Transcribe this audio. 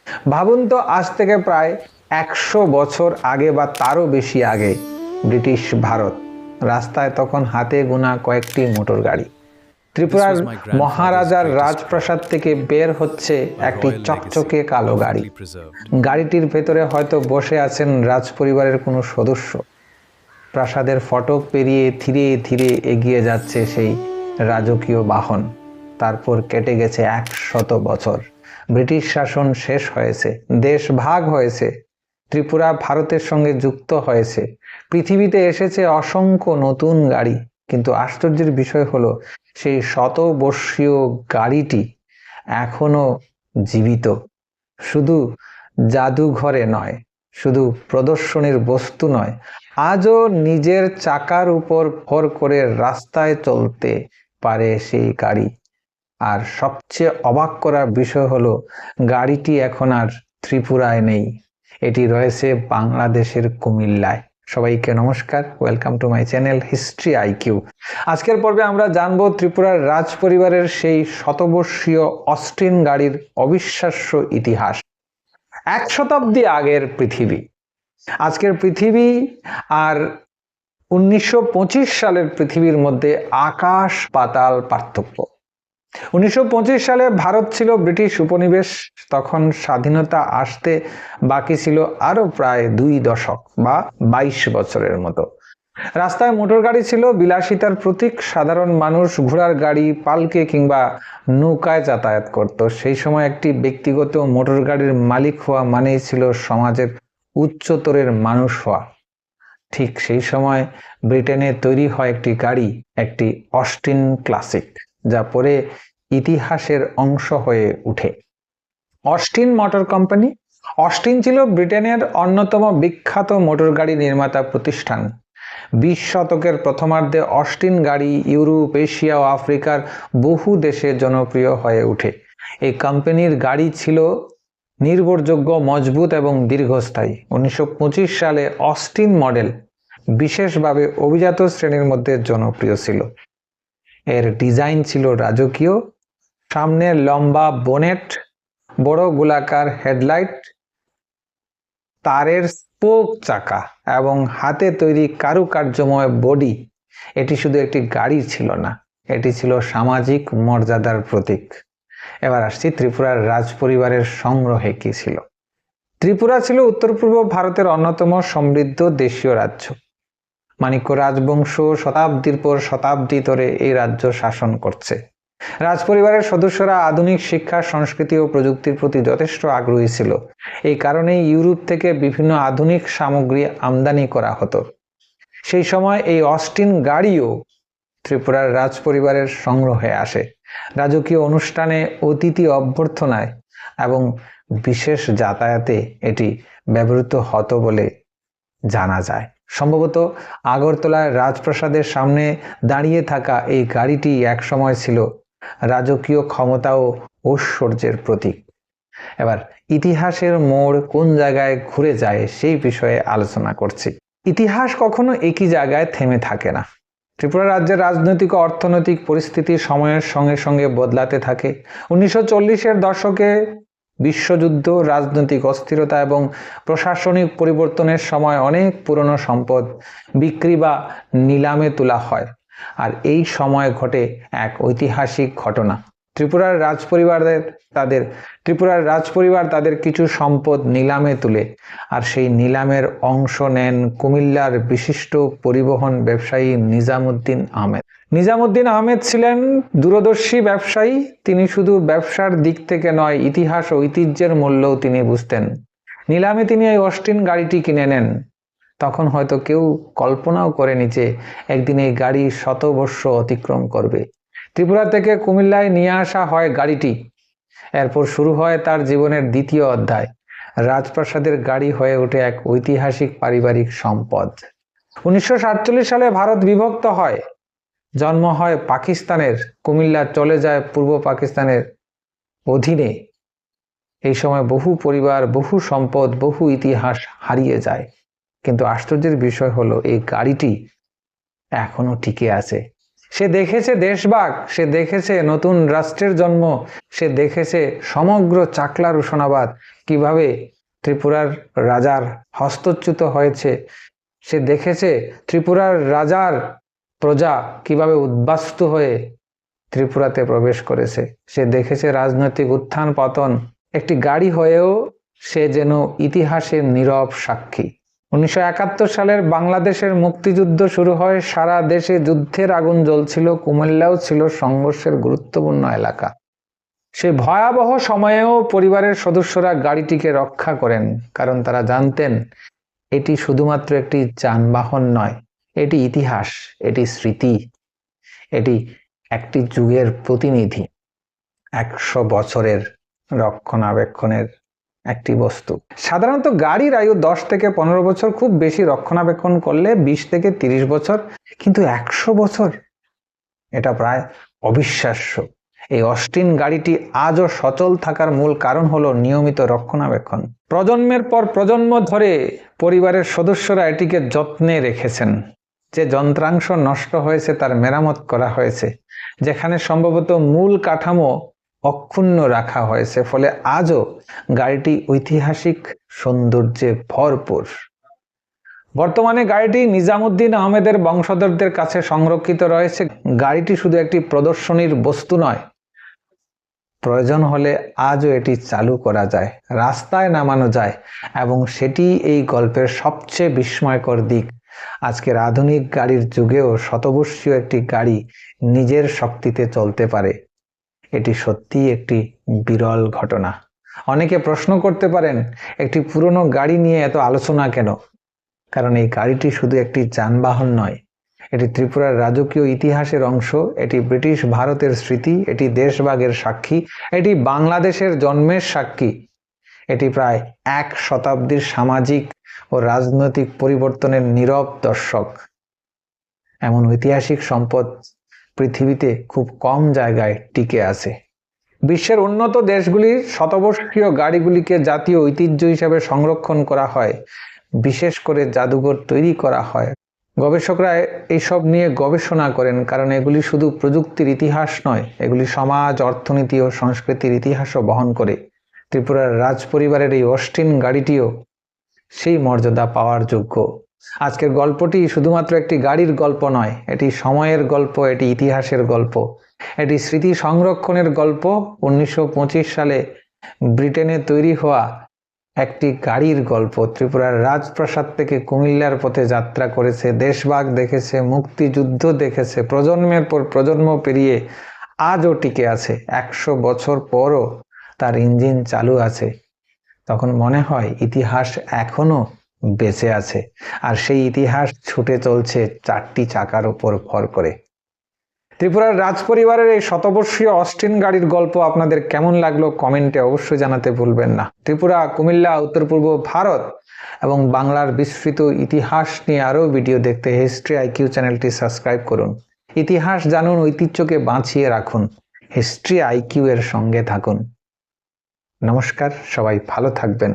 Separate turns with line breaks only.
ভাবুন তো, আজ থেকে প্রায় 100 বছর আগে বা তারও বেশি আগে ব্রিটিশ ভারত, রাস্তায় তখন হাতে গোনা কয়েকটি মোটর গাড়ি। ত্রিপুরার মহারাজার রাজপ্রাসাদ থেকে বের হচ্ছে একটি চকচকে কালো গাড়ি। গাড়িটির ভেতরে হয়তো বসে আছেন রাজপরিবারের কোনো সদস্য। প্রাসাদের ফটক পেরিয়ে ধীরে ধীরে এগিয়ে যাচ্ছে সেই রাজকীয় বাহন। তারপর কেটে গেছে 100 বছর। ব্রিটিশ শাসন শেষ হয়েছে, দেশ ভাগ হয়েছে, ত্রিপুরা ভারতের সঙ্গে যুক্ত হয়েছে, পৃথিবীতে এসেছে অসংখ্য নতুন গাড়ি। কিন্তু আশ্চর্যের বিষয় হলো, সেই শতবর্ষীয় গাড়িটি এখনো জীবিত। শুধু জাদুঘরে নয়, শুধু প্রদর্শনীর বস্তু নয়, আজও নিজের চাকার উপর ভর করে রাস্তায় চলতে পারে সেই গাড়ি। আর সবচেয়ে অবাক করার বিষয় হলো, গাড়িটি এখন আর ত্রিপুরায় নেই, এটি রয়েছে বাংলাদেশের কুমিল্লায়। সবাইকে নমস্কার, welcome to my channel history IQ. আজকের পর্বে আমরা জানবো ত্রিপুরার রাজ পরিবারের সেই শতবর্ষীয় অস্টিন গাড়ির অবিশ্বাস্য ইতিহাস। 1 শতাব্দী আগের পৃথিবী, আজকের পৃথিবী আর 1925 সালের পৃথিবীর মধ্যে আকাশ পাতাল পার্থক্য। 1925 সালে ভারত ছিল ব্রিটিশ উপনিবেশ। তখন স্বাধীনতা আসতে বাকি ছিল আরো প্রায় 2 দশক বা 22 বছরের মতো। রাস্তায় মোটর গাড়ি ছিল বিলাসিতার প্রতীক। সাধারণ মানুষ ঘোড়ার গাড়ি, পালকে কিংবা নৌকায় যাতায়াত করত। সেই সময় একটি ব্যক্তিগত মোটর গাড়ির মালিক হওয়া মানেই ছিল সমাজের উচ্চতরের মানুষ হওয়া। ঠিক সেই সময় ব্রিটেনে তৈরি হয় একটি গাড়ি, একটি অস্টিন ক্লাসিক, যা পরে ইতিহাসের অংশ হয়ে ওঠে। Austin motor company. অস্টিন ছিল ব্রিটেনের অন্যতম বিখ্যাত মোটর গাড়ি নির্মাতা প্রতিষ্ঠান। 20 শতকের প্রথমার্ধে অস্টিন গাড়ি ইউরোপ, এশিয়া ও আফ্রিকার বহু দেশে জনপ্রিয় হয়ে ওঠে। এই কোম্পানির গাড়ি ছিল নির্ভরযোগ্য, মজবুত এবং দীর্ঘস্থায়ী। 1925 সালে অস্টিন মডেল বিশেষভাবে অভিজাত শ্রেণীর মধ্যে জনপ্রিয় ছিল। এর ডিজাইন ছিল রাজকীয়। সামনে লম্বা বোনেট, বড় গোলাকার হেডলাইট, তারের স্পোক চাকা এবং হাতে তৈরি কারুকার্যময় বডি। এটি শুধু একটি গাড়ি ছিল না, এটি ছিল সামাজিক মর্যাদার প্রতীক। এবার আসছি ত্রিপুরার রাজ পরিবারের সংগ্রহে কি ছিল। ত্রিপুরা ছিল উত্তর পূর্ব ভারতের অন্যতম সমৃদ্ধ দেশীয় রাজ্য। মাণিক্য রাজবংশ শতাব্দীর পর শতাব্দী ধরে এই রাজ্য শাসন করছে। রাজপরিবারের সদস্যরা আধুনিক শিক্ষা, সংস্কৃতি ও প্রযুক্তির প্রতি যথেষ্ট আগ্রহী ছিল। এই কারণেই ইউরোপ থেকে বিভিন্ন আধুনিক সামগ্রী আমদানি করা হতো। সেই সময় এই অস্টিন গাড়িও ত্রিপুরার রাজপরিবারের সংগ্রহে আসে। রাজকীয় অনুষ্ঠানে, অতিথি অভ্যর্থনায় এবং বিশেষ যাতায়াতে এটি ব্যবহৃত হতো বলে জানা যায়। সম্ভবত আগরতলার রাজপ্রাসাদের সামনে দাঁড়িয়ে থাকা এই গাড়িটি একসময় ছিল রাজকীয় ক্ষমতা ও ঐশ্বর্যের প্রতীক। এবার ইতিহাসের মোড় কোন জায়গায় ঘুরে যায় সেই বিষয়ে আলোচনা করছি। ইতিহাস কখনো একই জায়গায় থেমে থাকে না। ত্রিপুরা রাজ্যের রাজনৈতিক ও অর্থনৈতিক পরিস্থিতি সময়ের সঙ্গে সঙ্গে বদলাতে থাকে। 1940-এর দশকে বিশ্বযুদ্ধ, রাজনৈতিক অস্থিরতা এবং প্রশাসনিক পরিবর্তনের সময় অনেক পুরনো সম্পদ বিক্রি বা নিলামে তোলা হয়। আর এই সময় ঘটে এক ঐতিহাসিক ঘটনা। ত্রিপুরার রাজপরিবার তাদের কিছু সম্পদ নিলামে তুলে, আর সেই নিলামের অংশ নেন কুমিল্লার বিশিষ্ট পরিবহন ব্যবসায়ী নিজামুদ্দিন আহমেদ। নিজামুদ্দিন আহমেদ ছিলেন দূরদর্শী ব্যবসায়ী। তিনি শুধু ব্যবসার দিক থেকে নয়, ইতিহাস ও ঐতিহ্যের মূল্যও তিনি বুঝতেন। নিলামে তিনি এই অস্টিন গাড়িটি কিনে নেন। তখন হয়তো কেউ কল্পনাও করেনি যে একদিন এই গাড়ি 100 বর্ষ অতিক্রম করবে। ত্রিপুরা থেকে কুমিল্লায় নিয়ে আসা হয় গাড়িটি। এরপর শুরু হয় তার জীবনের দ্বিতীয় অধ্যায়। রাজপ্রাসাদের গাড়ি হয়ে ওঠে এক ঐতিহাসিক পারিবারিক সম্পদ। 1947 সালে ভারত বিভক্ত হয়। জন্ম হয় পাকিস্তানের। কুমিল্লা চলে যায় পূর্ব পাকিস্তানের অধীনে। এই সময় বহু পরিবার, বহু সম্পদ, বহু ইতিহাস হারিয়ে যায়। কিন্তু আশ্চর্যের বিষয় হলো, এই গাড়িটি এখনো টিকে আছে। সে দেখেছে দেশভাগ, সে দেখেছে নতুন রাষ্ট্রের জন্ম, সে দেখেছে সমগ্র চাকলা রোশনাবাদ কিভাবে ত্রিপুরার রাজার হস্তচ্যুত হয়েছে, সে দেখেছে ত্রিপুরার রাজার প্রজা কিভাবে উদ্বাস্তু হয়ে ত্রিপুরাতে প্রবেশ করেছে, সে দেখেছে রাজনৈতিক উত্থান পতন। একটি গাড়ি হয়েও সে যেন ইতিহাসের নীরব সাক্ষী। 1971 সালের বাংলাদেশের মুক্তিযুদ্ধ শুরু হয়, সারা দেশে যুদ্ধের আগুন জ্বলছিল, কুমিল্লাও ছিল সংঘর্ষের গুরুত্বপূর্ণ এলাকা। সে ভয়াবহ সময়েও পরিবারের সদস্যরা গাড়িটিকে রক্ষা করেন, কারণ তারা জানতেন এটি শুধুমাত্র একটি যানবাহন নয়, এটি ইতিহাস, এটি স্মৃতি, এটি একটি যুগের প্রতিনিধি, 100 বছরের রক্ষণাবেক্ষণের একটি বস্তু। সাধারণত গাড়ির আয়ু 10 থেকে 15 বছর, খুব বেশি রক্ষণাবেক্ষণ করলে 20 থেকে 30 বছর, কিন্তু 100 বছর, এটা প্রায় অবিশ্বাস্য। এই অস্টিন গাড়িটি আজও সচল থাকার মূল কারণ হলো নিয়মিত রক্ষণাবেক্ষণ। প্রজন্মের পর প্রজন্ম ধরে পরিবারের সদস্যরা এটিকে যত্নে রেখেছেন। যে যন্ত্রাংশ নষ্ট হয়েছে তার মেরামত করা হয়েছে, যেখানে সম্ভবত মূল কাঠামো অক্ষুণ্ণ রাখা হয়েছে, ফলে আজও গাড়িটি ঐতিহাসিক সৌন্দর্যে ভরপুর। বর্তমানে গাড়িটি নিজামুদ্দিন আহমেদের বংশধরদের কাছে সংরক্ষিত রয়েছে। গাড়িটি শুধু একটি প্রদর্শনীর বস্তু নয়, প্রয়োজন হলে আজও এটি চালু করা যায়, রাস্তায় নামানো যায়, এবং সেটি এই গল্পের সবচেয়ে বিস্ময়কর দিক। আজকের আধুনিক গাড়ির যুগেও শতবর্ষীয় একটি গাড়ি নিজের শক্তিতে চলতে পারে। এটি সত্যিই একটি বিরল ঘটনা। অনেকে প্রশ্ন করতে পারেন, একটি পুরনো গাড়ি নিয়ে এত আলোচনা কেন? কারণ এই গাড়িটি শুধু একটি যানবাহন নয়, এটি ত্রিপুরার রাজকীয় ইতিহাসের অংশ, এটি ব্রিটিশ ভারতের স্মৃতি, এটি দেশভাগের সাক্ষী, এটি বাংলাদেশের জন্মের সাক্ষী, এটি প্রায় 1 শতাব্দীর সামাজিক ও রাজনৈতিক পরিবর্তনের নীরব দর্শক। এমন ঐতিহাসিক সম্পদ পৃথিবীতে খুব কম জায়গায় টিকে আছে। বিশ্বের উন্নত দেশগুলির শতবর্ষীয় গাড়িগুলিকে জাতীয় ঐতিহ্য হিসেবে সংরক্ষণ করা হয়, বিশেষ করে জাদুঘর তৈরি করা হয়। গবেষকরা এইসব নিয়ে গবেষণা করেন, কারণ এগুলি শুধু প্রযুক্তির ইতিহাস নয়, এগুলি সমাজ, অর্থনীতি ও সংস্কৃতির ইতিহাসও বহন করে। ত্রিপুরার রাজ পরিবারের এই অস্টিন গাড়িটিও সেই মর্যাদা পাওয়ার যোগ্য। আজকের গল্পটি শুধুমাত্র একটি গাড়ির গল্প নয়, এটি সময়ের গল্প, এটি ইতিহাসের গল্প, এটি স্মৃতি সংরক্ষণের গল্প। 1925 সালে ব্রিটেনে তৈরি হওয়া একটি গাড়ির গল্প ত্রিপুরার রাজপ্রাসাদ থেকে কুমিল্লার পথে যাত্রা করেছে, দেশভাগ দেখেছে, মুক্তিযুদ্ধ দেখেছে, প্রজন্মের পর প্রজন্ম পেরিয়ে আজও টিকে আছে। 100 বছর পরও তার ইঞ্জিন চালু আছে। তখন মনে হয় ইতিহাস এখনো বেঁচে আছে, আর সেই ইতিহাস ছুটে চলছে 4টি চাকার উপর ভর করে। ত্রিপুরার রাজপরিবারের এই শতবর্ষীয় অস্টিন গাড়ির গল্প আপনাদের কেমন লাগলো কমেন্টে অবশ্যই জানাতে ভুলবেন না। ত্রিপুরা, কুমিল্লা, উত্তর পূর্ব ভারত এবং বাংলার বিস্তৃত ইতিহাস নিয়ে আরও ভিডিও দেখতে হিস্ট্রি আইকিউ চ্যানেলটি সাবস্ক্রাইব করুন। ইতিহাস জানুন, ঐতিহ্যকে বাঁচিয়ে রাখুন। হিস্ট্রি আইকিউ এর সঙ্গে থাকুন। নমস্কার, সবাই ভালো থাকবেন।